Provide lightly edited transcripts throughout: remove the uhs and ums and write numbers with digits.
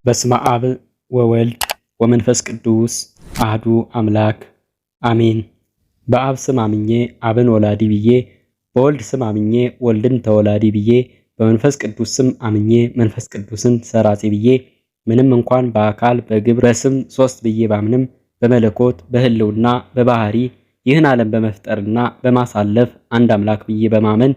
በስመ አብ ወወልድ ወመንፈስ ቅዱስ አህዱ አምላክ አሜን። በአብ ስም አምኜ አብን ወላዲ ብዬ፣ በወልድ ስም አምኜ ወልድን ተወላዲ ብዬ፣ በመንፈስ ቅዱስ ስም አምኜ መንፈስ ቅዱስን ሰራጺ ብዬ፣ ምንም እንኳን በአካል በግብር በስም ሶስት ብዬ ባምንም በመለኮት በህልውና በባህሪ ይህን ዓለም በመፍጠርና በማሳለፍ አንድ አምላክ ብዬ በማመን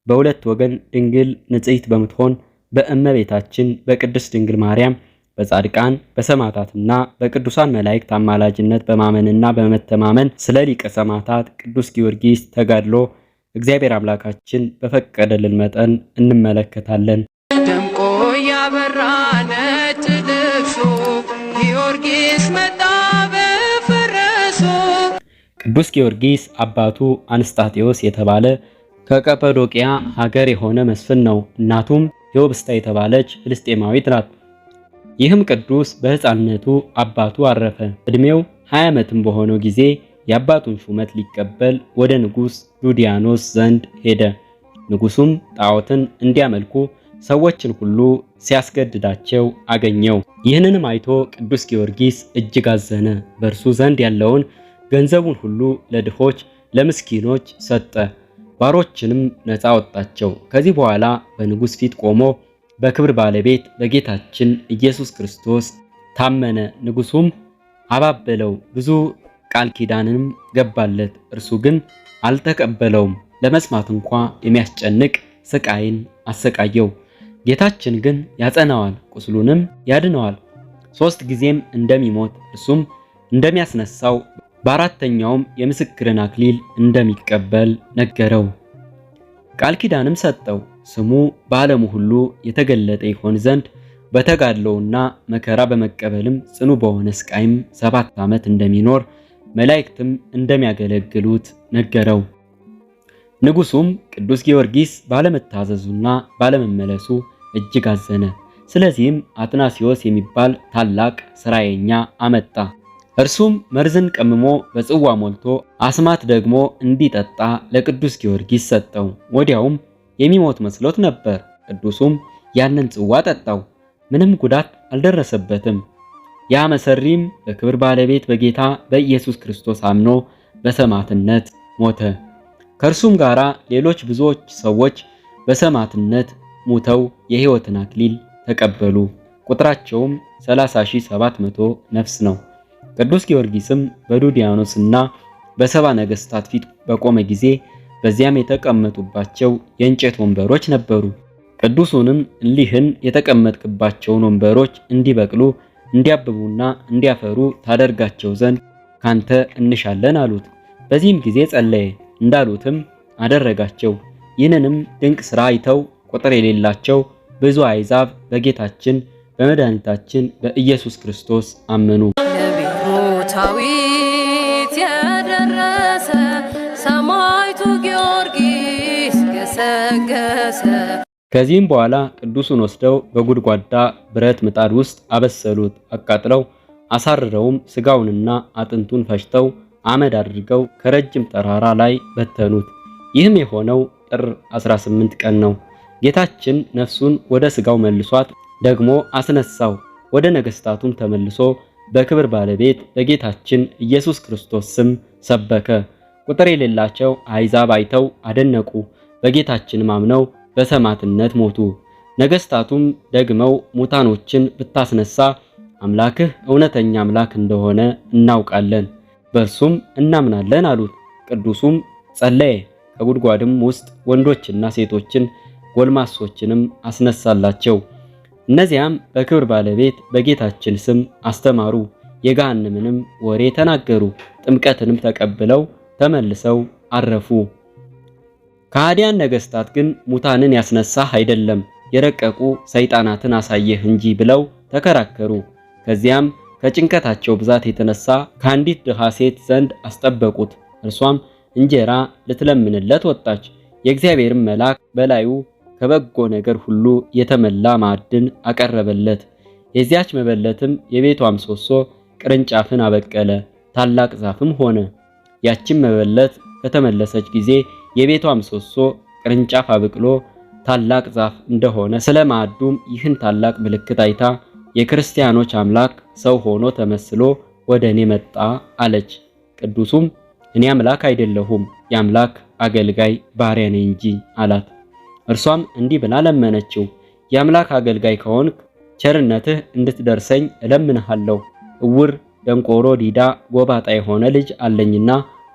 በሁለት ወገን ድንግል ንጽሕት በምትሆን በእመቤታችን በቅድስት ድንግል ማርያም በጻድቃን በሰማዕታትና በቅዱሳን መላእክት አማላጅነት በማመንና በመተማመን ስለ ሊቀ ሰማዕታት ቅዱስ ጊዮርጊስ ተጋድሎ እግዚአብሔር አምላካችን በፈቀደልን መጠን እንመለከታለን። ደምቆ ያበራ ነጭ ልብሱ ጊዮርጊስ መጣ በፈረሱ። ቅዱስ ጊዮርጊስ አባቱ አንስጣቴዎስ የተባለ ከቀጰዶቅያ ሀገር የሆነ መስፍን ነው። እናቱም ቴዎብስታ የተባለች ፍልስጤማዊት ናት። ይህም ቅዱስ በሕፃንነቱ አባቱ አረፈ። ዕድሜው 20 ዓመትም በሆነው ጊዜ የአባቱን ሹመት ሊቀበል ወደ ንጉሥ ዱዲያኖስ ዘንድ ሄደ። ንጉሡም ጣዖትን እንዲያመልኩ ሰዎችን ሁሉ ሲያስገድዳቸው አገኘው። ይህንንም አይቶ ቅዱስ ጊዮርጊስ እጅግ አዘነ። በእርሱ ዘንድ ያለውን ገንዘቡን ሁሉ ለድሆች ለምስኪኖች ሰጠ። ባሮችንም ነፃ ወጣቸው። ከዚህ በኋላ በንጉሥ ፊት ቆሞ በክብር ባለቤት በጌታችን ኢየሱስ ክርስቶስ ታመነ። ንጉሡም አባበለው፣ ብዙ ቃል ኪዳንንም ገባለት። እርሱ ግን አልተቀበለውም። ለመስማት እንኳ የሚያስጨንቅ ስቃይን አሰቃየው። ጌታችን ግን ያጸናዋል፣ ቁስሉንም ያድነዋል። 3 ጊዜም እንደሚሞት እርሱም እንደሚያስነሳው በአራተኛውም የምስክርን አክሊል እንደሚቀበል ነገረው። ቃል ኪዳንም ሰጠው። ስሙ በዓለሙ ሁሉ የተገለጠ ይሆን ዘንድ በተጋድሎውና መከራ በመቀበልም ጽኑ በሆነ ስቃይም 7 ዓመት እንደሚኖር መላእክትም እንደሚያገለግሉት ነገረው። ንጉሡም ቅዱስ ጊዮርጊስ ባለመታዘዙና ባለመመለሱ እጅግ አዘነ። ስለዚህም አትናሲዮስ የሚባል ታላቅ ሥራየኛ አመጣ። እርሱም መርዝን ቀምሞ በጽዋ ሞልቶ አስማት ደግሞ እንዲጠጣ ለቅዱስ ጊዮርጊስ ሰጠው። ወዲያውም የሚሞት መስሎት ነበር። ቅዱሱም ያንን ጽዋ ጠጣው፣ ምንም ጉዳት አልደረሰበትም። ያ መሰሪም በክብር ባለቤት በጌታ በኢየሱስ ክርስቶስ አምኖ በሰማዕትነት ሞተ። ከእርሱም ጋራ ሌሎች ብዙዎች ሰዎች በሰማዕትነት ሙተው የሕይወትን አክሊል ተቀበሉ። ቁጥራቸውም 30,700 ነፍስ ነው። ቅዱስ ጊዮርጊስም በዱዲያኖስና በሰባ ነገሥታት ፊት በቆመ ጊዜ በዚያም የተቀመጡባቸው የእንጨት ወንበሮች ነበሩ። ቅዱሱንም እሊህን የተቀመጥክባቸውን ወንበሮች እንዲበቅሉ እንዲያብቡና እንዲያፈሩ ታደርጋቸው ዘንድ ካንተ እንሻለን አሉት። በዚህም ጊዜ ጸለየ፣ እንዳሉትም አደረጋቸው። ይህንንም ድንቅ ሥራ አይተው ቁጥር የሌላቸው ብዙ አሕዛብ በጌታችን በመድኃኒታችን በኢየሱስ ክርስቶስ አመኑ። ታዊት የደረሰ ሰማዕቱ ጊዮርጊስ ገሰገሰ። ከዚህም በኋላ ቅዱሱን ወስደው በጉድጓዳ ብረት ምጣድ ውስጥ አበሰሉት። አቃጥለው አሳርረውም ስጋውንና አጥንቱን ፈጭተው አመድ አድርገው ከረጅም ተራራ ላይ በተኑት። ይህም የሆነው ጥር 18 ቀን ነው። ጌታችን ነፍሱን ወደ ስጋው መልሷት ደግሞ አስነሳው። ወደ ነገሥታቱም ተመልሶ በክብር ባለቤት በጌታችን ኢየሱስ ክርስቶስ ስም ሰበከ። ቁጥር የሌላቸው አሕዛብ አይተው አደነቁ። በጌታችንም አምነው በሰማዕትነት ሞቱ። ነገሥታቱም ደግመው ሙታኖችን ብታስነሳ አምላክህ እውነተኛ አምላክ እንደሆነ እናውቃለን፣ በእርሱም እናምናለን አሉት። ቅዱሱም ጸለየ። ከጉድጓድም ውስጥ ወንዶችና ሴቶችን ጎልማሶችንም አስነሳላቸው። እነዚያም በክብር ባለቤት በጌታችን ስም አስተማሩ። የገሃነምንም ወሬ ተናገሩ። ጥምቀትንም ተቀብለው ተመልሰው አረፉ። ከሃዲያን ነገሥታት ግን ሙታንን ያስነሳህ አይደለም የረቀቁ ሰይጣናትን አሳየህ እንጂ ብለው ተከራከሩ። ከዚያም ከጭንቀታቸው ብዛት የተነሳ ከአንዲት ድሃ ሴት ዘንድ አስጠበቁት። እርሷም እንጀራ ልትለምንለት ወጣች። የእግዚአብሔርም መልአክ በላዩ ከበጎ ነገር ሁሉ የተመላ ማዕድን አቀረበለት። የዚያች መበለትም የቤቷ ምሰሶ ቅርንጫፍን አበቀለ፣ ታላቅ ዛፍም ሆነ። ያችም መበለት ከተመለሰች ጊዜ የቤቷ ምሰሶ ቅርንጫፍ አበቅሎ ታላቅ ዛፍ እንደሆነ ስለ ማዕዱም ይህን ታላቅ ምልክት አይታ የክርስቲያኖች አምላክ ሰው ሆኖ ተመስሎ ወደ እኔ መጣ አለች። ቅዱሱም እኔ አምላክ አይደለሁም የአምላክ አገልጋይ ባሪያ ነኝ እንጂ አላት። እርሷም እንዲህ ብላ ለመነችው፣ የአምላክ አገልጋይ ከሆንክ ቸርነትህ እንድትደርሰኝ እለምንሃለሁ። እውር፣ ደንቆሮ፣ ዲዳ፣ ጎባጣ የሆነ ልጅ አለኝና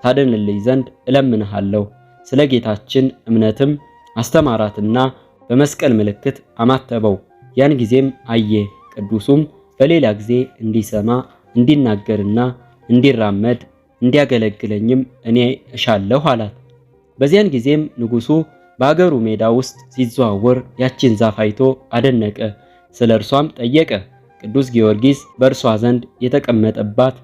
ታድንልኝ ዘንድ እለምንሃለሁ። ስለ ጌታችን እምነትም አስተማራትና በመስቀል ምልክት አማተበው። ያን ጊዜም አየ። ቅዱሱም በሌላ ጊዜ እንዲሰማ እንዲናገርና እንዲራመድ እንዲያገለግለኝም እኔ እሻለሁ አላት። በዚያን ጊዜም ንጉሡ በአገሩ ሜዳ ውስጥ ሲዘዋወር ያችን ዛፍ አይቶ አደነቀ። ስለ እርሷም ጠየቀ። ቅዱስ ጊዮርጊስ በእርሷ ዘንድ የተቀመጠባት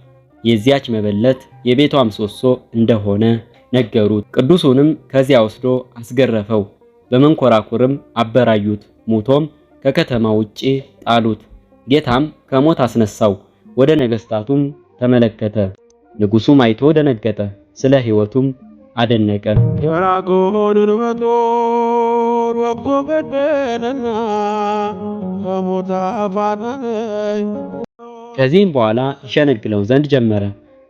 የዚያች መበለት የቤቷ ምሰሶ እንደሆነ ነገሩት። ቅዱሱንም ከዚያ ወስዶ አስገረፈው። በመንኮራኩርም አበራዩት። ሙቶም ከከተማ ውጪ ጣሉት። ጌታም ከሞት አስነሳው። ወደ ነገስታቱም ተመለከተ። ንጉሡም አይቶ ደነገጠ፣ ስለ ሕይወቱም አደነቀ። ከዚህም በኋላ ይሸነግለው ዘንድ ጀመረ።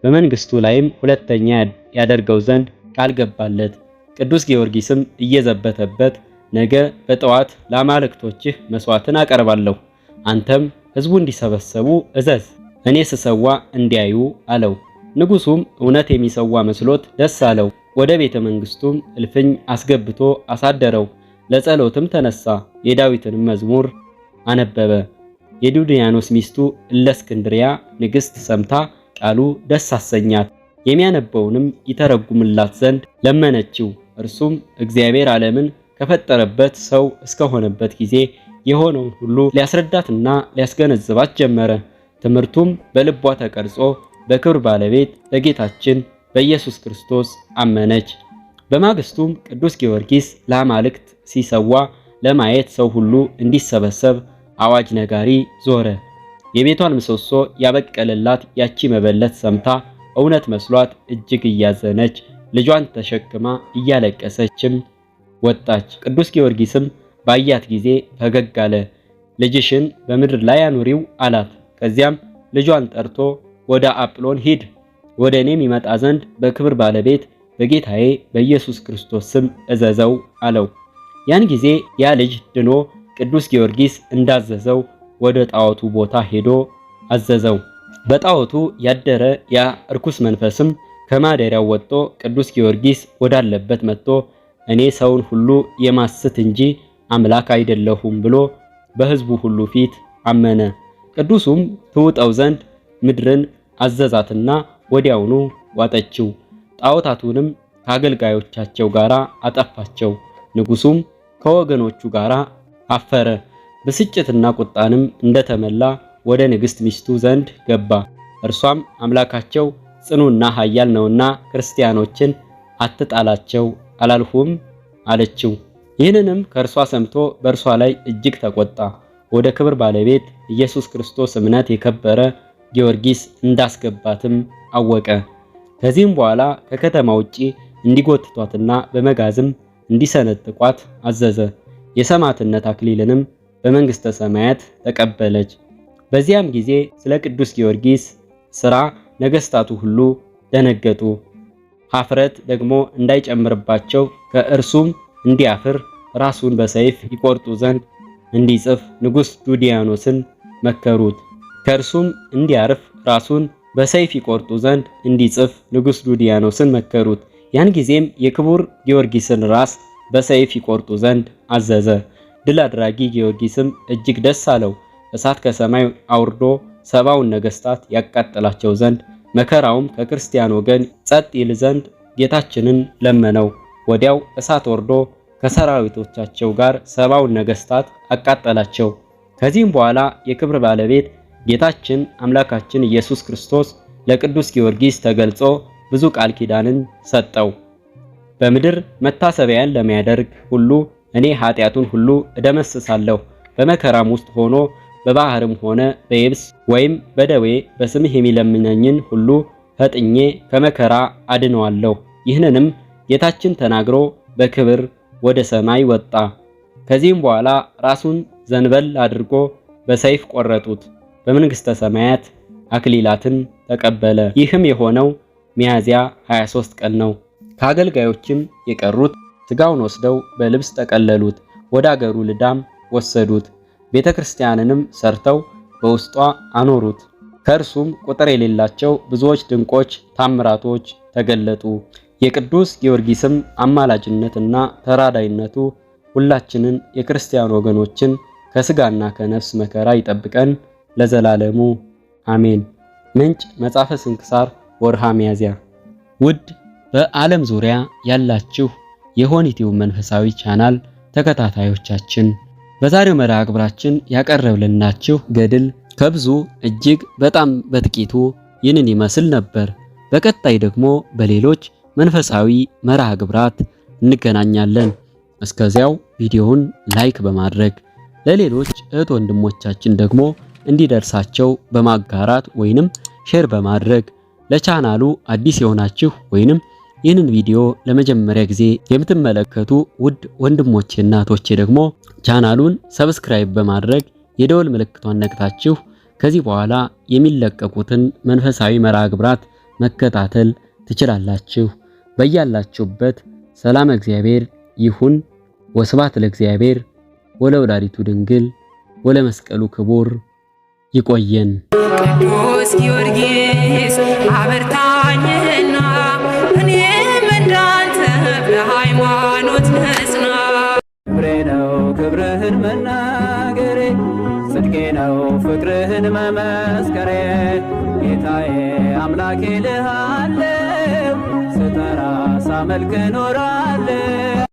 በመንግስቱ ላይም ሁለተኛ ያደርገው ዘንድ ቃል ገባለት። ቅዱስ ጊዮርጊስም እየዘበተበት ነገ በጠዋት ለአማልክቶችህ መስዋዕትን አቀርባለሁ፣ አንተም ሕዝቡ እንዲሰበሰቡ እዘዝ፣ እኔ ስሰዋ እንዲያዩ አለው። ንጉሡም እውነት የሚሰዋ መስሎት ደስ አለው። ወደ ቤተ መንግስቱም እልፍኝ አስገብቶ አሳደረው። ለጸሎትም ተነሳ። የዳዊትንም መዝሙር አነበበ። የዱድያኖስ ሚስቱ እለእስክንድርያ ንግሥት ሰምታ ቃሉ ደስ አሰኛት። የሚያነበውንም ይተረጉምላት ዘንድ ለመነችው። እርሱም እግዚአብሔር ዓለምን ከፈጠረበት ሰው እስከሆነበት ጊዜ የሆነውን ሁሉ ሊያስረዳትና ሊያስገነዝባት ጀመረ። ትምህርቱም በልቧ ተቀርጾ በክብር ባለቤት በጌታችን በኢየሱስ ክርስቶስ አመነች። በማግስቱም ቅዱስ ጊዮርጊስ ለአማልክት ሲሰዋ ለማየት ሰው ሁሉ እንዲሰበሰብ አዋጅ ነጋሪ ዞረ። የቤቷን ምሰሶ ያበቀለላት ያቺ መበለት ሰምታ እውነት መስሏት እጅግ እያዘነች ልጇን ተሸክማ እያለቀሰችም ወጣች። ቅዱስ ጊዮርጊስም ባያት ጊዜ ፈገግ አለ። ልጅሽን በምድር ላይ አኑሪው አላት። ከዚያም ልጇን ጠርቶ ወደ አጵሎን ሂድ፣ ወደ እኔም ይመጣ ዘንድ በክብር ባለቤት በጌታዬ በኢየሱስ ክርስቶስ ስም እዘዘው አለው። ያን ጊዜ ያ ልጅ ድኖ ቅዱስ ጊዮርጊስ እንዳዘዘው ወደ ጣዖቱ ቦታ ሄዶ አዘዘው። በጣዖቱ ያደረ ያ እርኩስ መንፈስም ከማደሪያው ወጥቶ ቅዱስ ጊዮርጊስ ወዳለበት መጥቶ እኔ ሰውን ሁሉ የማስት እንጂ አምላክ አይደለሁም ብሎ በሕዝቡ ሁሉ ፊት አመነ። ቅዱሱም ትውጠው ዘንድ ምድርን አዘዛትና ወዲያውኑ ዋጠችው። ጣዖታቱንም ከአገልጋዮቻቸው ጋር አጠፋቸው። ንጉሡም ከወገኖቹ ጋር አፈረ። ብስጭትና ቁጣንም እንደተመላ ወደ ንግሥት ሚስቱ ዘንድ ገባ። እርሷም አምላካቸው ጽኑና ኃያል ነውና ክርስቲያኖችን አትጣላቸው አላልሁም አለችው። ይህንንም ከእርሷ ሰምቶ በእርሷ ላይ እጅግ ተቆጣ። ወደ ክብር ባለቤት ኢየሱስ ክርስቶስ እምነት የከበረ ጊዮርጊስ እንዳስገባትም አወቀ። ከዚህም በኋላ ከከተማ ውጪ እንዲጎትቷትና በመጋዝም እንዲሰነጥቋት አዘዘ። የሰማዕትነት አክሊልንም በመንግሥተ ሰማያት ተቀበለች። በዚያም ጊዜ ስለ ቅዱስ ጊዮርጊስ ሥራ ነገሥታቱ ሁሉ ደነገጡ። ኀፍረት ደግሞ እንዳይጨምርባቸው ከእርሱም እንዲያፍር ራሱን በሰይፍ ይቆርጡ ዘንድ እንዲጽፍ ንጉሥ ዱድያኖስን መከሩት። ከእርሱም እንዲያርፍ ራሱን በሰይፍ ይቆርጡ ዘንድ እንዲጽፍ ንጉሥ ዱድያኖስን መከሩት። ያን ጊዜም የክቡር ጊዮርጊስን ራስ በሰይፍ ይቆርጡ ዘንድ አዘዘ። ድል አድራጊ ጊዮርጊስም እጅግ ደስ አለው። እሳት ከሰማይ አውርዶ 70ውን ነገሥታት ያቃጥላቸው ዘንድ መከራውም ከክርስቲያን ወገን ጸጥ ይል ዘንድ ጌታችንን ለመነው። ወዲያው እሳት ወርዶ ከሰራዊቶቻቸው ጋር 70ውን ነገሥታት አቃጠላቸው። ከዚህም በኋላ የክብር ባለቤት ጌታችን አምላካችን ኢየሱስ ክርስቶስ ለቅዱስ ጊዮርጊስ ተገልጾ ብዙ ቃል ኪዳንን ሰጠው። በምድር መታሰቢያን ለሚያደርግ ሁሉ እኔ ኃጢአቱን ሁሉ እደመስሳለሁ። በመከራም ውስጥ ሆኖ በባህርም ሆነ በየብስ ወይም በደዌ በስምህ የሚለምነኝን ሁሉ ፈጥኜ ከመከራ አድነዋለሁ። ይህንንም ጌታችን ተናግሮ በክብር ወደ ሰማይ ወጣ። ከዚህም በኋላ ራሱን ዘንበል አድርጎ በሰይፍ ቆረጡት። በመንግስተ ሰማያት አክሊላትን ተቀበለ። ይህም የሆነው ሚያዝያ 23 ቀን ነው። ከአገልጋዮችም የቀሩት ስጋውን ወስደው በልብስ ጠቀለሉት፣ ወደ አገሩ ልዳም ወሰዱት። ቤተክርስቲያንንም ሰርተው በውስጧ አኖሩት። ከእርሱም ቁጥር የሌላቸው ብዙዎች ድንቆች ታምራቶች ተገለጡ። የቅዱስ ጊዮርጊስም አማላጅነትና ተራዳይነቱ ሁላችንን የክርስቲያን ወገኖችን ከስጋና ከነፍስ መከራ ይጠብቀን ለዘላለሙ አሜን። ምንጭ መጽሐፈ ስንክሳር ወርሃ ሚያዝያ። ውድ በዓለም ዙሪያ ያላችሁ የሆኒቲው መንፈሳዊ ቻናል ተከታታዮቻችን በዛሬው መርሃ ግብራችን ያቀረብልናችሁ ገድል ከብዙ እጅግ በጣም በጥቂቱ ይህንን ይመስል ነበር። በቀጣይ ደግሞ በሌሎች መንፈሳዊ መርሃ ግብራት እንገናኛለን። እስከዚያው ቪዲዮውን ላይክ በማድረግ ለሌሎች እህት ወንድሞቻችን ደግሞ እንዲደርሳቸው በማጋራት ወይንም ሼር በማድረግ ለቻናሉ አዲስ የሆናችሁ ወይንም ይህንን ቪዲዮ ለመጀመሪያ ጊዜ የምትመለከቱ ውድ ወንድሞቼና እህቶቼ ደግሞ ቻናሉን ሰብስክራይብ በማድረግ የደወል ምልክቷን ነክታችሁ ከዚህ በኋላ የሚለቀቁትን መንፈሳዊ መርሃ ግብራት መከታተል ትችላላችሁ። በያላችሁበት ሰላም እግዚአብሔር ይሁን። ወስብሐት ለእግዚአብሔር ወለወላዲቱ ድንግል ወለመስቀሉ ክቡር። ይቆየን። ቅዱስ ጊዮርጊስ አበርታኝና እኔም እንዳንተ በሃይማኖት ነጽና። ክብሬ ነው ክብርህን መናገሬ፣ ጽድቄ ነው ፍቅርህን መመስከሬ። ጌታዬ አምላኬ ልሃለው፣ ስጠራ ሳመልክ እኖራለሁ።